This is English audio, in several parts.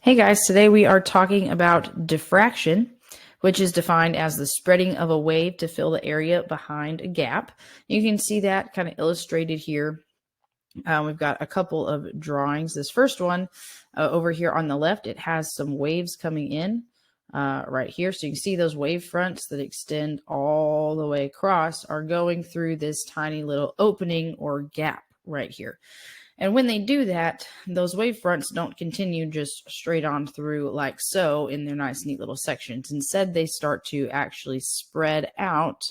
Hey guys, today we are talking about diffraction, which is defined as the spreading of a wave to fill the area behind a gap. You can see that kind of illustrated here. We've got a couple of drawings. This first one over here on the left, it has some waves coming in right here. So you can see those wave fronts that extend all the way across are going through this tiny little opening or gap right here. And when they do that, those wave fronts don't continue just straight on through like so in their nice, neat little sections. Instead, they start to actually spread out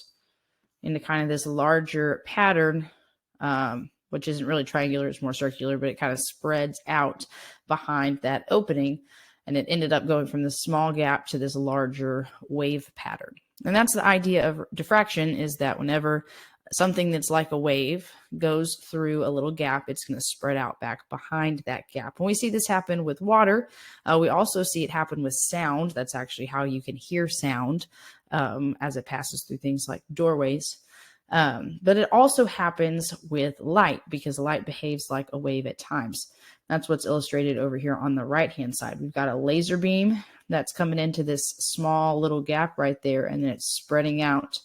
into kind of this larger pattern, which isn't really triangular, it's more circular, but it kind of spreads out behind that opening. And it ended up going from this small gap to this larger wave pattern. And that's the idea of diffraction, is that whenever something that's like a wave goes through a little gap, it's going to spread out back behind that gap. And we see this happen with water. We also see it happen with sound. That's actually how you can hear sound as it passes through things like doorways. But it also happens with light, because light behaves like a wave at times. That's what's illustrated over here on the right-hand side. We've got a laser beam that's coming into this small little gap right there, and then it's spreading out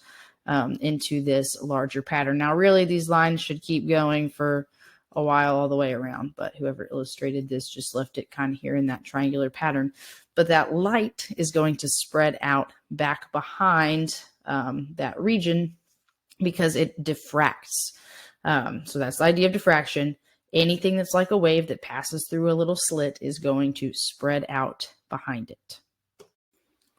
into this larger pattern. Now, really, these lines should keep going for a while all the way around, but whoever illustrated this just left it kind of here in that triangular pattern. But that light is going to spread out back behind that region because it diffracts. So that's the idea of diffraction. Anything that's like a wave that passes through a little slit is going to spread out behind it.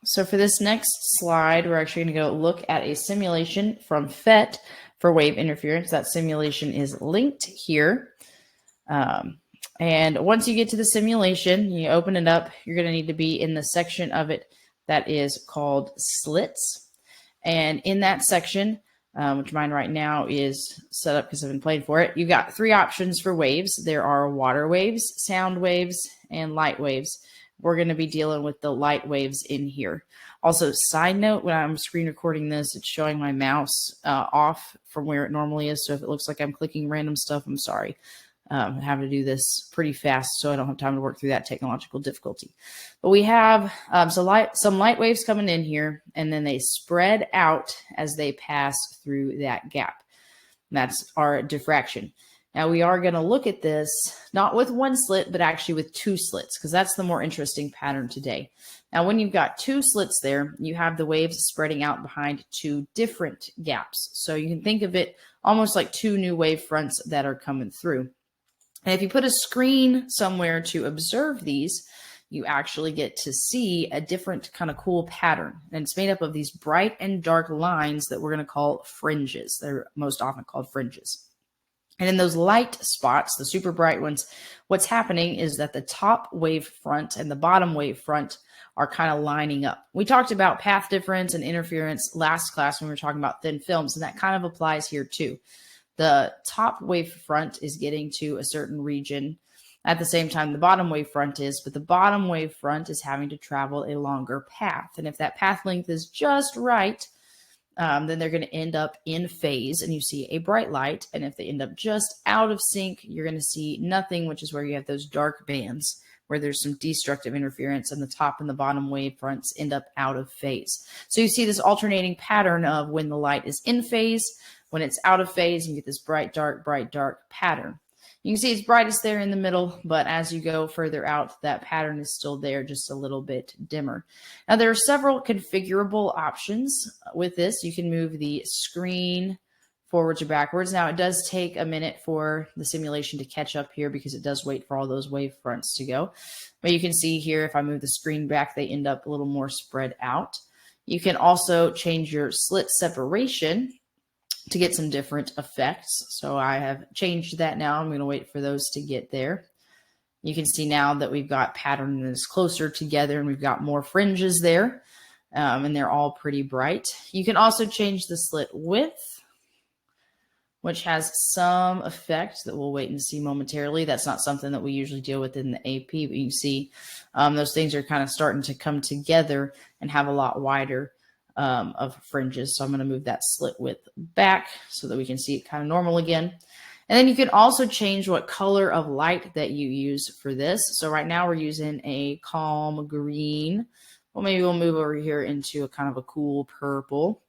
So for this next slide, we're actually going to go look at a simulation from PhET for wave interference. That simulation is linked here. And once you get to the simulation, you open it up, you're going to need to be in the section of it that is called slits. And in that section, which mine right now is set up because I've been playing for it, you've got three options for waves. There are water waves, sound waves, and light waves. We're going to be dealing with the light waves in here. Also, side note, when I'm screen recording this, it's showing my mouse off from where it normally is. So if it looks like I'm clicking random stuff, I'm sorry. I have to do this pretty fast, so I don't have time to work through that technological difficulty. But we have some light waves coming in here, and then they spread out as they pass through that gap. And that's our diffraction. Now, we are going to look at this not with one slit, but actually with two slits, because that's the more interesting pattern today. Now, when you've got two slits there, you have the waves spreading out behind two different gaps. So you can think of it almost like two new wave fronts that are coming through. And if you put a screen somewhere to observe these, you actually get to see a different kind of cool pattern. And it's made up of these bright and dark lines that we're going to call fringes. They're most often called fringes. And in those light spots, the super bright ones, what's happening is that the top wave front and the bottom wave front are kind of lining up. We talked about path difference and interference last class when we were talking about thin films, and that kind of applies here too. The top wave front is getting to a certain region at the same time the bottom wave front is, but the bottom wave front is having to travel a longer path. And if that path length is just right, then they're going to end up in phase and you see a bright light. And if they end up just out of sync, you're going to see nothing, which is where you have those dark bands where there's some destructive interference and the top and the bottom wave fronts end up out of phase. So you see this alternating pattern of when the light is in phase, when it's out of phase, you get this bright, dark pattern. You can see it's brightest there in the middle, but as you go further out, that pattern is still there, just a little bit dimmer. Now, there are several configurable options with this. You can move the screen forwards or backwards. Now, it does take a minute for the simulation to catch up here because it does wait for all those wave fronts to go. But you can see here, if I move the screen back, they end up a little more spread out. You can also change your slit separation to get some different effects. So I have changed that now. I'm going to wait for those to get there. You can see now that we've got pattern that is closer together and we've got more fringes there, and they're all pretty bright. You can also change the slit width, which has some effect that we'll wait and see momentarily. That's not something that we usually deal with in the AP, but you can see those things are kind of starting to come together and have a lot wider of fringes. So I'm going to move that slit width back so that we can see it kind of normal again. And then you can also change what color of light that you use for this. So right now we're using a calm green. Well, maybe we'll move over here into a kind of a cool purple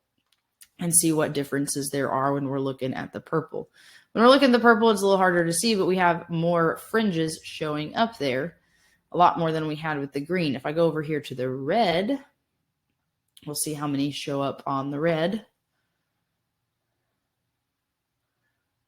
and see what differences there are when we're looking at the purple. When we're looking at the purple, it's a little harder to see, but we have more fringes showing up there, a lot more than we had with the green. If I go over here to the red, we'll see how many show up on the red.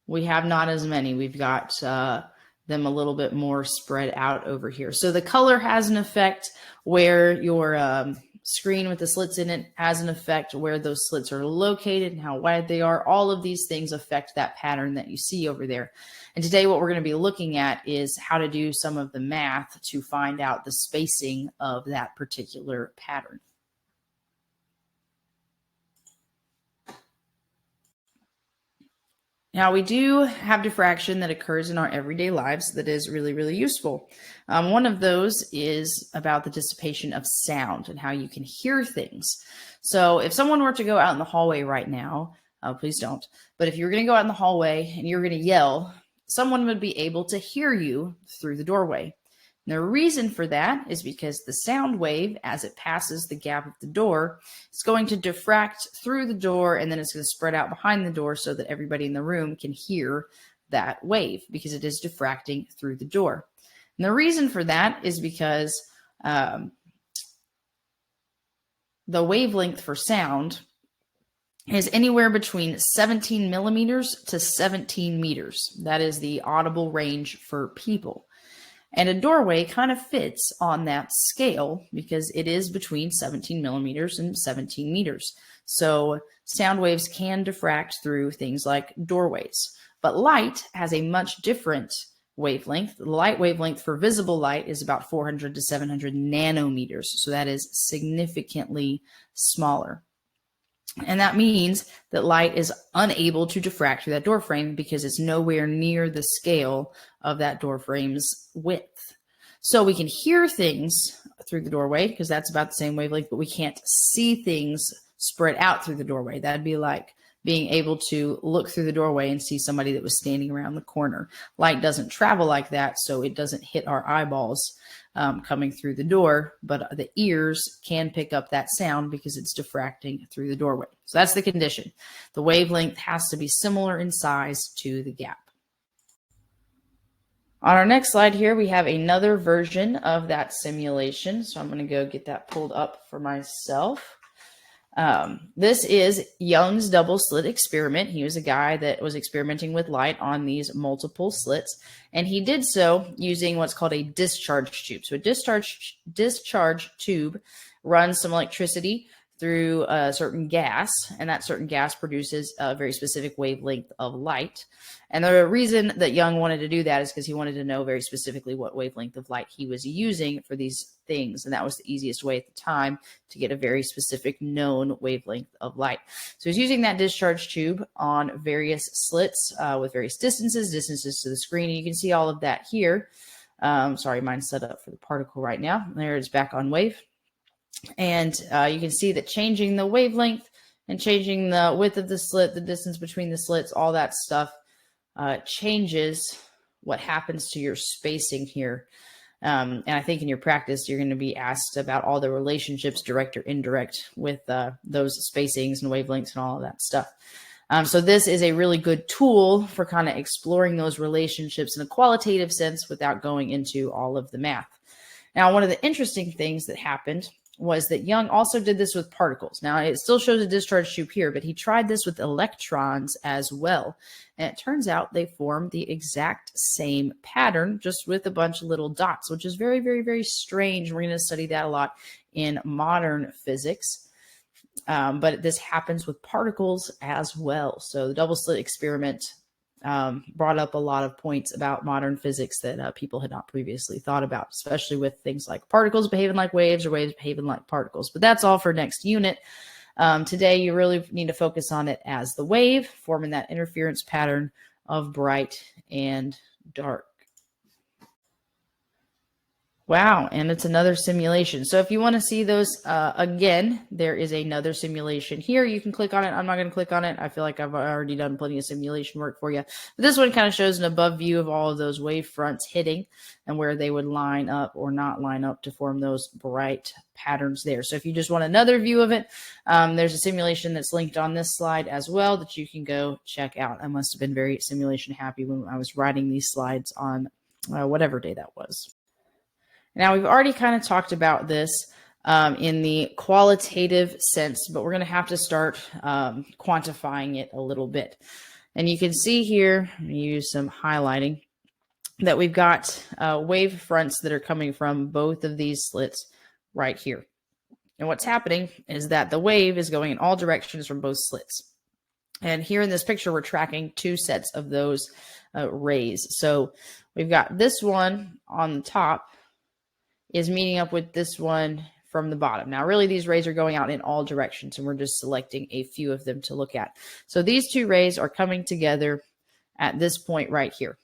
We have not as many. We've got them a little bit more spread out over here. So the color has an effect where your screen with the slits in it has an effect where those slits are located and how wide they are. All of these things affect that pattern that you see over there. And today what we're going to be looking at is how to do some of the math to find out the spacing of that particular pattern. Now, we do have diffraction that occurs in our everyday lives that is really, really useful. One of those is about the dissipation of sound and how you can hear things. So if someone were to go out in the hallway right now, please don't, but if you're going to go out in the hallway and you're going to yell, someone would be able to hear you through the doorway. And the reason for that is because the sound wave, as it passes the gap of the door, is going to diffract through the door, and then it's going to spread out behind the door so that everybody in the room can hear that wave because it is diffracting through the door. And the reason for that is because the wavelength for sound is anywhere between 17 millimeters to 17 meters. That is the audible range for people. And a doorway kind of fits on that scale because it is between 17 millimeters and 17 meters. So sound waves can diffract through things like doorways. But light has a much different wavelength. The light wavelength for visible light is about 400 to 700 nanometers. So that is significantly smaller. And that means that light is unable to diffract through that door frame because it's nowhere near the scale of that door frame's width. So we can hear things through the doorway because that's about the same wavelength, but we can't see things spread out through the doorway. That'd be like being able to look through the doorway and see somebody that was standing around the corner. Light doesn't travel like that, so it doesn't hit our eyeballs coming through the door, but the ears can pick up that sound because it's diffracting through the doorway. So that's the condition. The wavelength has to be similar in size to the gap. On our next slide here, we have another version of that simulation. So I'm going to go get that pulled up for myself. This is Young's double slit experiment. He was a guy that was experimenting with light on these multiple slits, and he did so using what's called a discharge tube. So a discharge tube runs some electricity through a certain gas, and that certain gas produces a very specific wavelength of light. And the reason that Young wanted to do that is because he wanted to know very specifically what wavelength of light he was using for these things. And that was the easiest way at the time to get a very specific known wavelength of light. So he's using that discharge tube on various slits with various distances to the screen. And you can see all of that here. Sorry, mine's set up for the particle right now. There it's back on wave. And you can see that changing the wavelength and changing the width of the slit, the distance between the slits, all that stuff changes what happens to your spacing here. And I think in your practice, you're going to be asked about all the relationships, direct or indirect, with those spacings and wavelengths and all of that stuff. So this is a really good tool for kind of exploring those relationships in a qualitative sense without going into all of the math. Now, one of the interesting things that happened was that Young also did this with particles. Now, it still shows a discharge tube here, but he tried this with electrons as well. And it turns out they form the exact same pattern, just with a bunch of little dots, which is very, very, very strange. We're going to study that a lot in modern physics. But this happens with particles as well. So the double slit experiment brought up a lot of points about modern physics that people had not previously thought about, especially with things like particles behaving like waves or waves behaving like particles. But that's all for next unit. Today, you really need to focus on it as the wave, forming that interference pattern of bright and dark. Wow, and it's another simulation. So if you want to see those again, there is another simulation here. You can click on it. I'm not going to click on it. I feel like I've already done plenty of simulation work for you. But this one kind of shows an above view of all of those wave fronts hitting and where they would line up or not line up to form those bright patterns there. So if you just want another view of it, there's a simulation that's linked on this slide as well that you can go check out. I must have been very simulation happy when I was writing these slides on whatever day that was. Now, we've already kind of talked about this in the qualitative sense, but we're going to have to start quantifying it a little bit. And you can see here, I'm going to use some highlighting, that we've got wave fronts that are coming from both of these slits right here. And what's happening is that the wave is going in all directions from both slits. And here in this picture, we're tracking two sets of those rays. So we've got this one on the top is meeting up with this one from the bottom. Now, really, these rays are going out in all directions, and we're just selecting a few of them to look at. So these two rays are coming together at this point right here.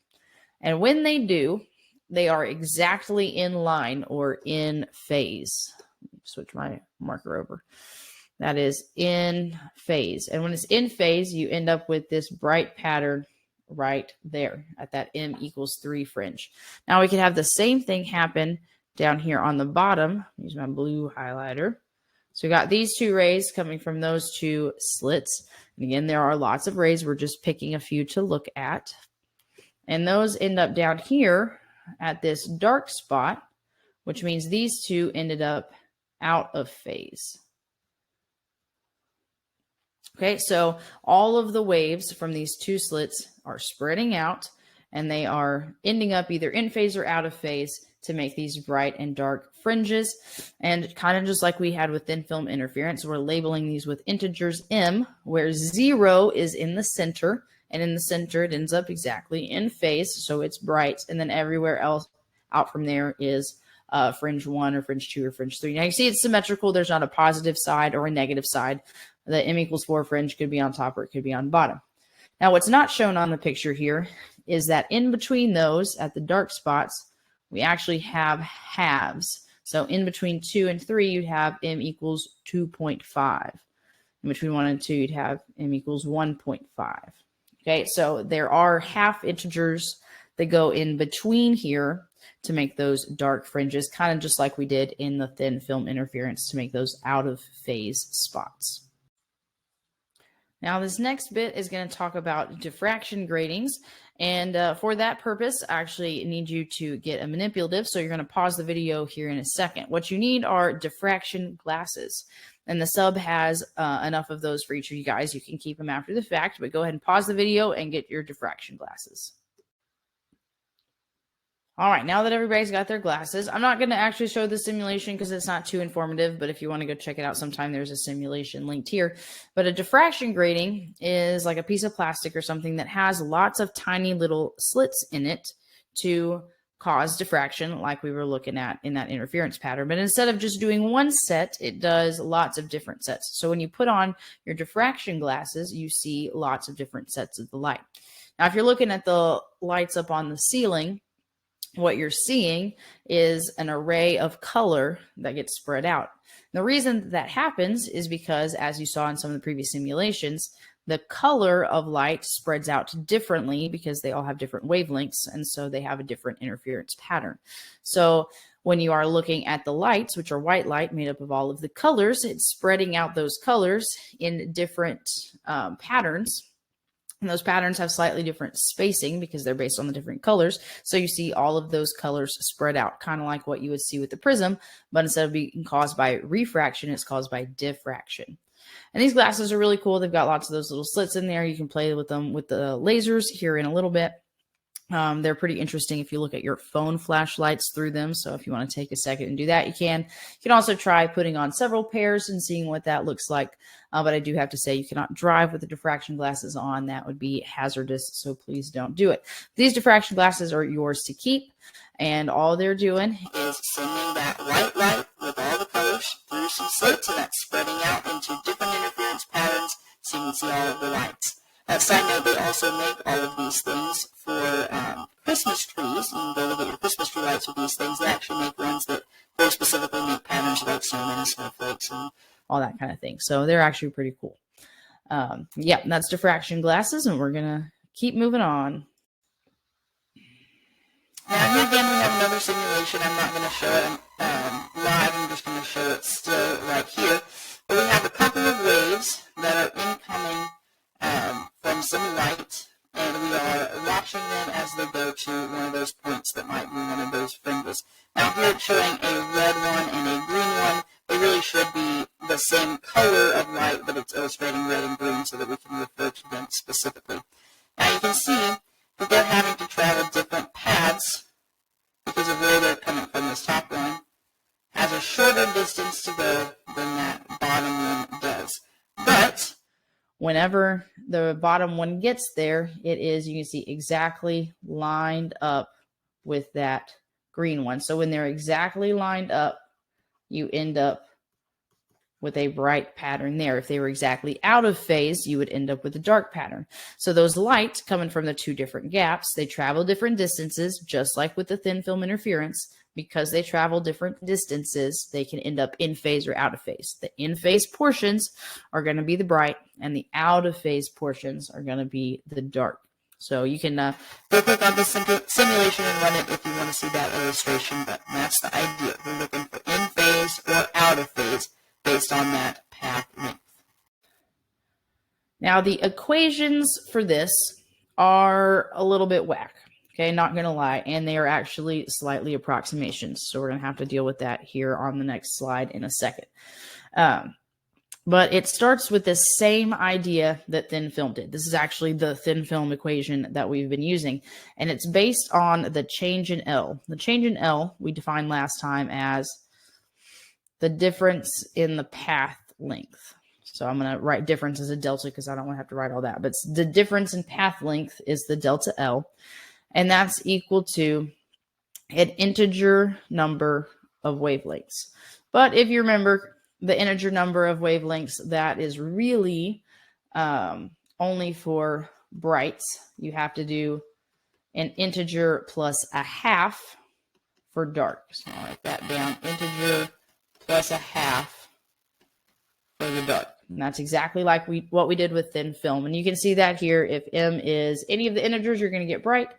And when they do, they are exactly in line or in phase. Switch my marker over. That is in phase. And when it's in phase, you end up with this bright pattern right there at that M equals 3 fringe. Now, we can have the same thing happen down here on the bottom. Use my blue highlighter. So we got these two rays coming from those two slits. And again, there are lots of rays. We're just picking a few to look at. And those end up down here at this dark spot, which means these two ended up out of phase. Okay, so all of the waves from these two slits are spreading out, and they are ending up either in phase or out of phase to make these bright and dark fringes. And kind of just like we had with thin film interference, we're labeling these with integers M, where 0 is in the center, and in the center it ends up exactly in phase, so it's bright, and then everywhere else out from there is fringe 1 or fringe 2 or fringe 3. Now you see it's symmetrical. There's not a positive side or a negative side. The M equals 4 fringe could be on top or it could be on bottom. Now what's not shown on the picture here is that in between those at the dark spots, we actually have halves. So in between 2 and 3, you'd have M equals 2.5. In between 1 and 2, you'd have M equals 1.5. Okay, so there are half integers that go in between here to make those dark fringes, kind of just like we did in the thin film interference to make those out of phase spots. Now, this next bit is going to talk about diffraction gratings. And for that purpose, I actually need you to get a manipulative. So you're going to pause the video here in a second. What you need are diffraction glasses. And the sub has enough of those for each of you guys. You can keep them after the fact, but go ahead and pause the video and get your diffraction glasses. All right, now that everybody's got their glasses, I'm not going to actually show the simulation because it's not too informative, but if you want to go check it out sometime, there's a simulation linked here. But a diffraction grating is like a piece of plastic or something that has lots of tiny little slits in it to cause diffraction like we were looking at in that interference pattern. But instead of just doing one set, it does lots of different sets. So when you put on your diffraction glasses, you see lots of different sets of the light. Now, if you're looking at the lights up on the ceiling, what you're seeing is an array of color that gets spread out. The reason that happens is because, as you saw in some of the previous simulations, the color of light spreads out differently because they all have different wavelengths, and so they have a different interference pattern. So when you are looking at the lights, which are white light made up of all of the colors, it's spreading out those colors in different patterns. And those patterns have slightly different spacing because they're based on the different colors. So you see all of those colors spread out, kind of like what you would see with the prism, but instead of being caused by refraction, it's caused by diffraction. And these glasses are really cool. They've got lots of those little slits in there. You can play with them with the lasers here in a little bit. They're pretty interesting if you look at your phone flashlights through them. So if you want to take a second and do that, you can. You can also try putting on several pairs and seeing what that looks like. But I do have to say you cannot drive with the diffraction glasses on. That would be hazardous, so please don't do it. These diffraction glasses are yours to keep, and all they're doing is sending that white light with all the colors through some slits, and that's spreading out into different interference patterns so you can see all of the lights. Side note, they also make all of these things for Christmas trees. You can go look at your Christmas tree lights with these things. They actually make ones very specifically make patterns like snowmen and snowflakes and all that kind of thing. So they're actually pretty cool. Yeah, that's diffraction glasses, and we're gonna keep moving on. Now here again we have another simulation. I'm not going to show it live. I'm just going to show it still right here. But we have a couple of waves that are incoming from some light, and we are watching them as they go to one of those points that might be one of those fringes. Now here it's showing a red one and a green one. They really should be the same color of light, but it's illustrating red and green so that we can refer to them specifically. Now you can see that they're having to travel different paths because of where they're coming from. This top one has a shorter distance to go than that bottom one does. But whenever the bottom one gets there, it is, you can see, exactly lined up with that green one. So when they're exactly lined up, you end up with a bright pattern there. If they were exactly out of phase, you would end up with a dark pattern. So those lights coming from the two different gaps, they travel different distances, just like with the thin film interference. Because they travel different distances, they can end up in phase or out of phase. The in phase portions are going to be the bright, and the out of phase portions are going to be the dark. So you can go click on this simulation and run it if you want to see that illustration, but that's the idea. We're looking for in phase or out of phase based on that path length. Now the equations for this are a little bit whack. Okay, not going to lie, and they are actually slightly approximations. So we're going to have to deal with that here on the next slide in a second. But it starts with the same idea that thin film did. This is actually the thin film equation that we've been using, and it's based on the change in L. The change in L we defined last time as the difference in the path length. So I'm going to write difference as a delta because I don't want to have to write all that. But the difference in path length is the delta L. And that's equal to an integer number of wavelengths. But if you remember the integer number of wavelengths, that is really only for brights. You have to do an integer plus a half for dark. So I'll write that down, integer plus a half for the dark. And that's exactly like what we did with thin film. And you can see that here. If M is any of the integers, you're going to get bright.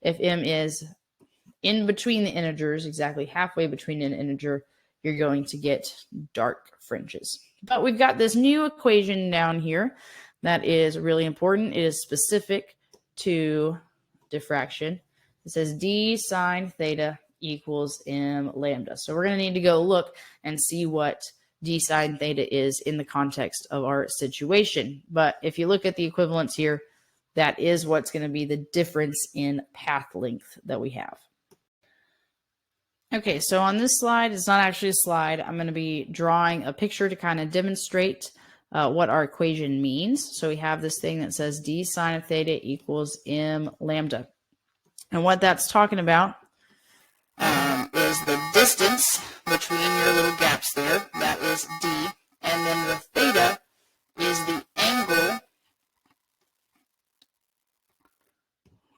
If M is in between the integers, exactly halfway between an integer, you're going to get dark fringes. But we've got this new equation down here that is really important. It is specific to diffraction. It says d sine theta equals m lambda. So we're going to need to go look and see what d sine theta is in the context of our situation. But if you look at the equivalence here, that is what's going to be the difference in path length that we have. Okay, so on this slide, it's not actually a slide. I'm going to be drawing a picture to kind of demonstrate what our equation means. So we have this thing that says d sine of theta equals m lambda. And what that's talking about is the distance between your little gaps there. That is d. And then the theta is the angle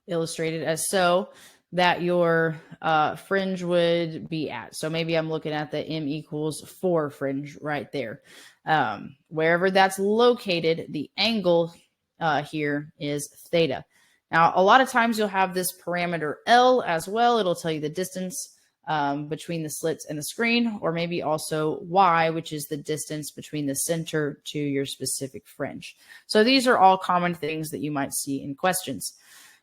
illustrated as so that your fringe would be at. So maybe I'm looking at the m equals 4 fringe right there. Wherever that's located, the angle here is theta. Now, a lot of times you'll have this parameter L as well. It'll tell you the distance between the slits and the screen, or maybe also Y, which is the distance between the center to your specific fringe. So these are all common things that you might see in questions.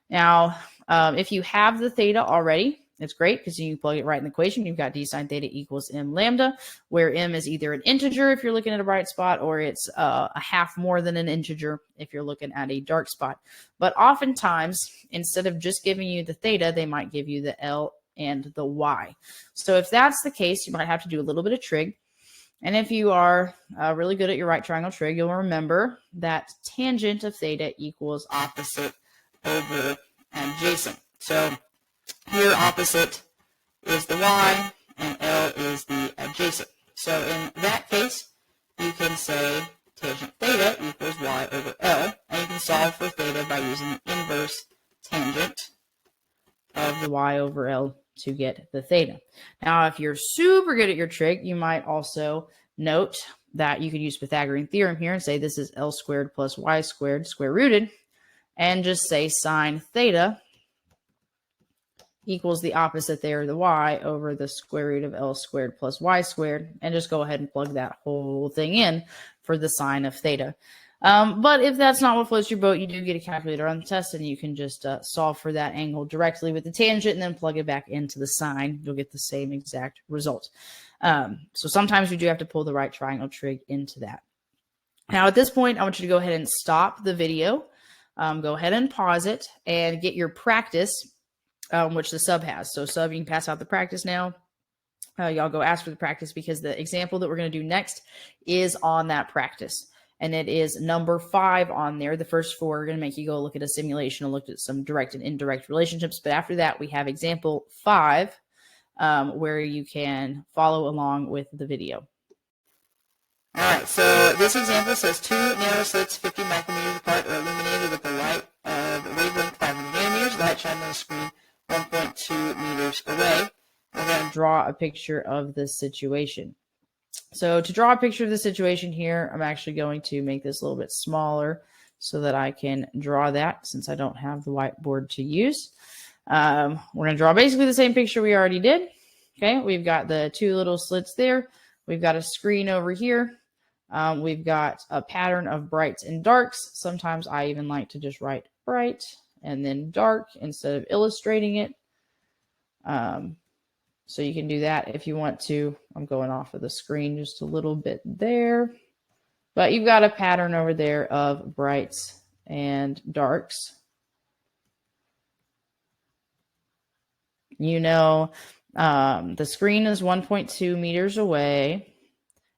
Now, if you have the theta already, it's great because you can plug it right in the equation. You've got d sine theta equals m lambda, where m is either an integer if you're looking at a bright spot, or it's a half more than an integer if you're looking at a dark spot. But oftentimes, instead of just giving you the theta, they might give you the L and the Y. So if that's the case, you might have to do a little bit of trig. And if you are really good at your right triangle trig, you'll remember that tangent of theta equals opposite over adjacent. So here opposite is the Y and L is the adjacent. So in that case, you can say tangent theta equals Y over L, and you can solve for theta by using the inverse tangent of the Y over L to get the theta. Now, if you're super good at your trig, you might also note that you could use Pythagorean theorem here and say this is L squared plus Y squared square rooted, and just say sine theta equals the opposite there, the y, over the square root of L squared plus Y squared, and just go ahead and plug that whole thing in for the sine of theta. But if that's not what floats your boat, you do get a calculator on the test, and you can just solve for that angle directly with the tangent and then plug it back into the sine. You'll get the same exact result. So sometimes you do have to pull the right triangle trig into that. Now, at this point, I want you to go ahead and stop the video. Go ahead and pause it and get your practice, which the sub has. So sub, you can pass out the practice now. Y'all go ask for the practice because the example that we're going to do next is on that practice. And it is number 5 on there. The first 4 are going to make you go look at a simulation and look at some direct and indirect relationships. But after that, we have example 5, where you can follow along with the video. All right, so this example says 2 nanoslits 50 micrometers apart are illuminated with a light wavelength 500 nanometers. Light shined on the screen 1.2 meters away. We're going to draw a picture of this situation. So to draw a picture of the situation here, I'm actually going to make this a little bit smaller so that I can draw that since I don't have the whiteboard to use. We're going to draw basically the same picture we already did. Okay, we've got the 2 little slits there. We've got a screen over here. We've got a pattern of brights and darks. Sometimes I even like to just write bright and then dark instead of illustrating it. So you can do that if you want to. I'm going off of the screen just a little bit there. But you've got a pattern over there of brights and darks. You know, the screen is 1.2 meters away.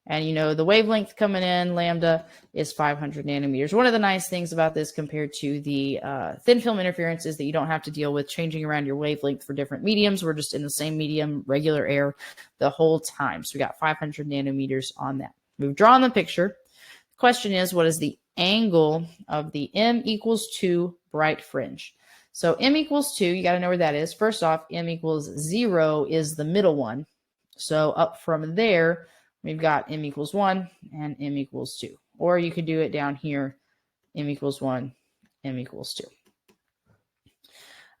And you know, the wavelength coming in, lambda, is 500 nanometers. One of the nice things about this compared to the thin film interference is that you don't have to deal with changing around your wavelength for different mediums. We're just in the same medium, regular air, the whole time. So we got 500 nanometers on that. We've drawn the picture. The question is, what is the angle of the m equals 2 bright fringe? So m equals 2, you got to know where that is. First off, m equals 0 is the middle one. So up from there, we've got m equals 1 and m equals 2. Or you could do it down here, m equals 1, m equals 2.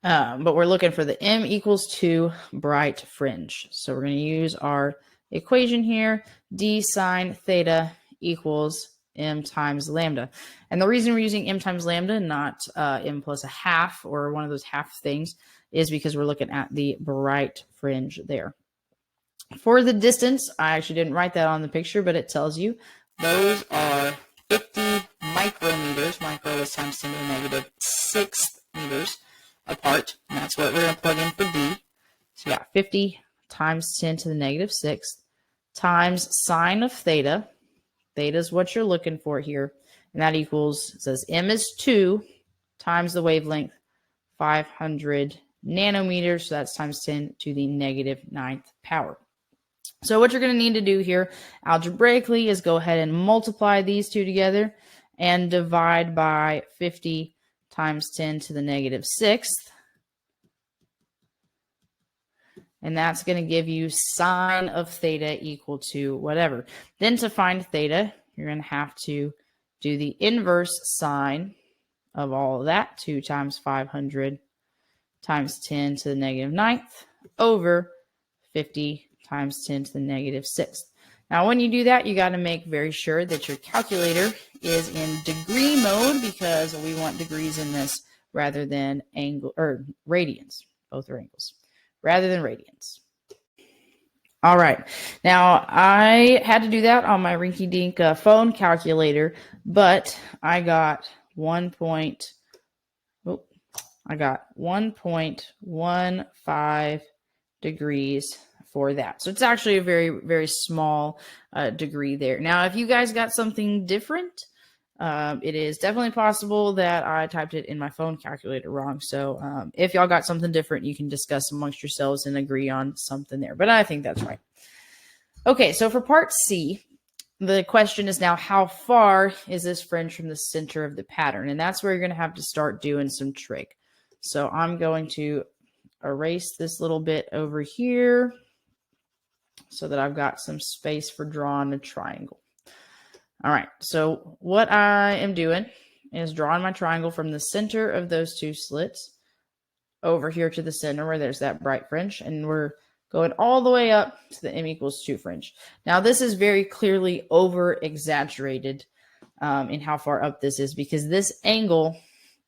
But we're looking for the m equals 2 bright fringe. So we're going to use our equation here, d sine theta equals m times lambda. And the reason we're using m times lambda, not m plus a half or one of those half things, is because we're looking at the bright fringe there. For the distance, I actually didn't write that on the picture, but it tells you those are 50 micrometers. Micro is times 10 to the negative 6 meters apart. And that's what we're going to plug in for D. So you got 50 times 10 to the negative 6 times sine of theta. Theta is what you're looking for here. And that equals, it says m is 2 times the wavelength, 500 nanometers. So that's times 10 to the negative 9th power. So what you're going to need to do here algebraically is go ahead and multiply these two together and divide by 50 times 10 to the negative 6th. And that's going to give you sine of theta equal to whatever. Then to find theta, you're going to have to do the inverse sine of all of that. 2 times 500 times 10 to the negative 9th over 50 times 10 to the negative 6th. Now, when you do that, you got to make very sure that your calculator is in degree mode because we want degrees in this rather than angle or radians. Both are angles rather than radians. All right. Now, I had to do that on my rinky-dink phone calculator, but I got 1.15 degrees for that. So it's actually a very, very small degree there. Now, if you guys got something different, it is definitely possible that I typed it in my phone calculator wrong. So if y'all got something different, you can discuss amongst yourselves and agree on something there. But I think that's right. Okay, so for part C, the question is now, how far is this fringe from the center of the pattern? And that's where you're going to have to start doing some trig. So I'm going to erase this little bit over here so that I've got some space for drawing a triangle. All right, so what I am doing is drawing my triangle from the center of those two slits over here to the center where there's that bright fringe, and we're going all the way up to the m equals 2 fringe. Now, this is very clearly over-exaggerated in how far up this is because this angle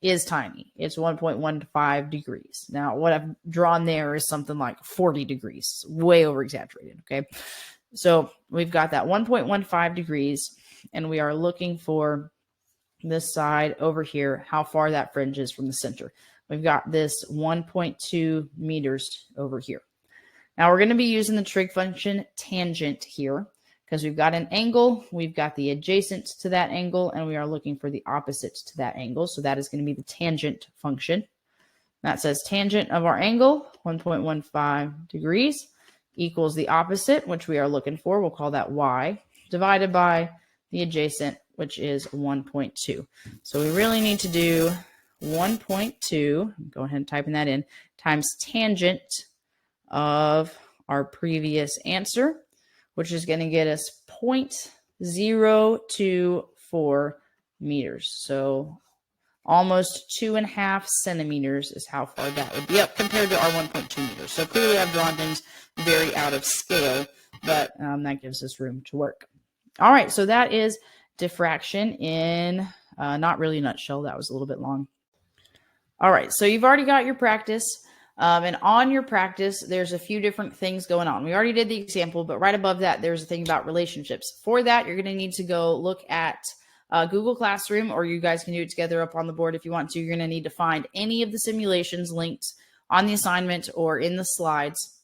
is tiny. It's 1.15 degrees. Now, what I've drawn there is something like 40 degrees, way over-exaggerated, okay? So we've got that 1.15 degrees, and we are looking for this side over here, how far that fringe is from the center. We've got this 1.2 meters over here. Now we're going to be using the trig function tangent here because we've got an angle, we've got the adjacent to that angle, and we are looking for the opposite to that angle. So that is going to be the tangent function. That says tangent of our angle, 1.15 degrees, equals the opposite, which we are looking for. We'll call that y, divided by the adjacent, which is 1.2. So we really need to do 1.2, go ahead and type in that in, times tangent of our previous answer, which is going to get us 0.024 meters. So almost 2.5 centimeters is how far that would be up compared to our 1.2 meters. So clearly I've drawn things very out of scale, but that gives us room to work. All right, so that is diffraction in not really a nutshell. That was a little bit long. All right, so you've already got your practice. And on your practice, there's a few different things going on. We already did the example, but right above that, there's a thing about relationships. For that, you're going to need to go look at Google Classroom, or you guys can do it together up on the board if you want to. You're going to need to find any of the simulations linked on the assignment or in the slides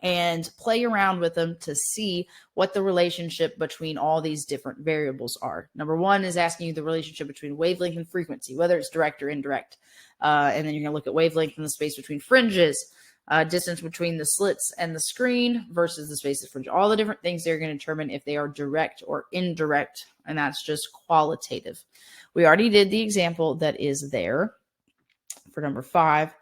and play around with them to see what the relationship between all these different variables are. Number one is asking you the relationship between wavelength and frequency, whether it's direct or indirect. And then you're going to look at wavelength and the space between fringes, distance between the slits and the screen versus the space of fringe. All the different things they're going to determine if they are direct or indirect, and that's just qualitative. We already did the example that is there for number 5.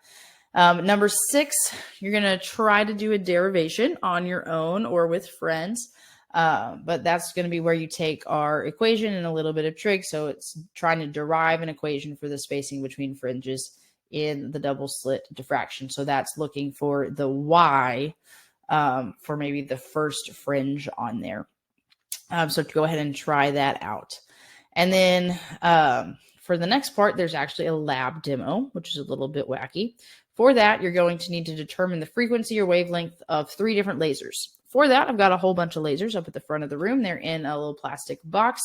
Number 6, you're going to try to do a derivation on your own or with friends. But that's going to be where you take our equation and a little bit of trig. So it's trying to derive an equation for the spacing between fringes in the double slit diffraction. So that's looking for the y for maybe the first fringe on there. So go ahead and try that out. And then for the next part, there's actually a lab demo, which is a little bit wacky. For that, you're going to need to determine the frequency or wavelength of 3 different lasers. For that, I've got a whole bunch of lasers up at the front of the room. They're in a little plastic box.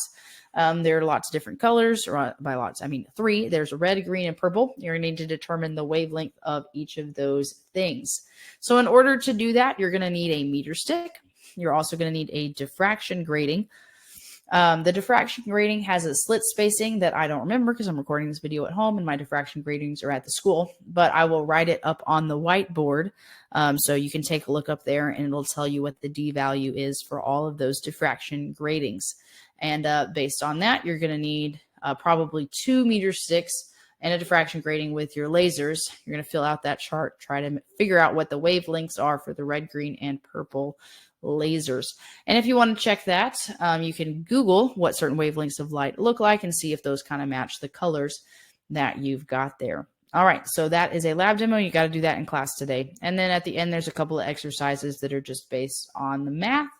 There are lots of different colors, or by lots, I mean 3. There's red, green, and purple. You're going to need to determine the wavelength of each of those things. So in order to do that, you're going to need a meter stick. You're also going to need a diffraction grating. The diffraction grating has a slit spacing that I don't remember because I'm recording this video at home and my diffraction gratings are at the school, but I will write it up on the whiteboard. So you can take a look up there and it'll tell you what the D value is for all of those diffraction gratings. And based on that, you're going to need probably 2 meter sticks and a diffraction grating with your lasers. You're going to fill out that chart, try to figure out what the wavelengths are for the red, green, and purple lasers. And if you want to check that, you can Google what certain wavelengths of light look like and see if those kind of match the colors that you've got there. All right, so that is a lab demo. You got to do that in class today. And then at the end, there's a couple of exercises that are just based on the math.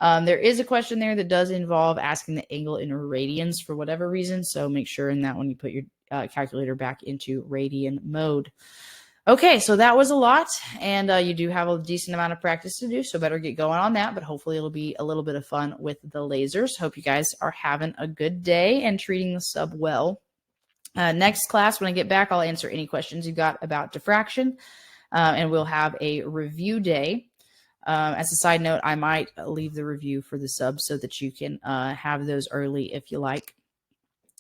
There is a question there that does involve asking the angle in radians for whatever reason. So make sure in that one you put your calculator back into radian mode. Okay, so that was a lot, and you do have a decent amount of practice to do, so better get going on that, but hopefully it'll be a little bit of fun with the lasers. Hope you guys are having a good day and treating the sub well. Next class, when I get back, I'll answer any questions you've got about diffraction, and we'll have a review day. As a side note, I might leave the review for the sub so that you can have those early if you like.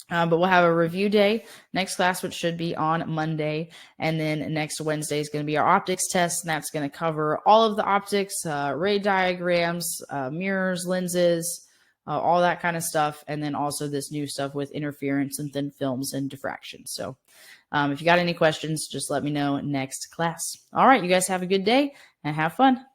But we'll have a review day next class, which should be on Monday. And then next Wednesday is going to be our optics test. And that's going to cover all of the optics, ray diagrams, mirrors, lenses, all that kind of stuff. And then also this new stuff with interference and thin films and diffraction. So if you got any questions, just let me know next class. All right, you guys have a good day and have fun.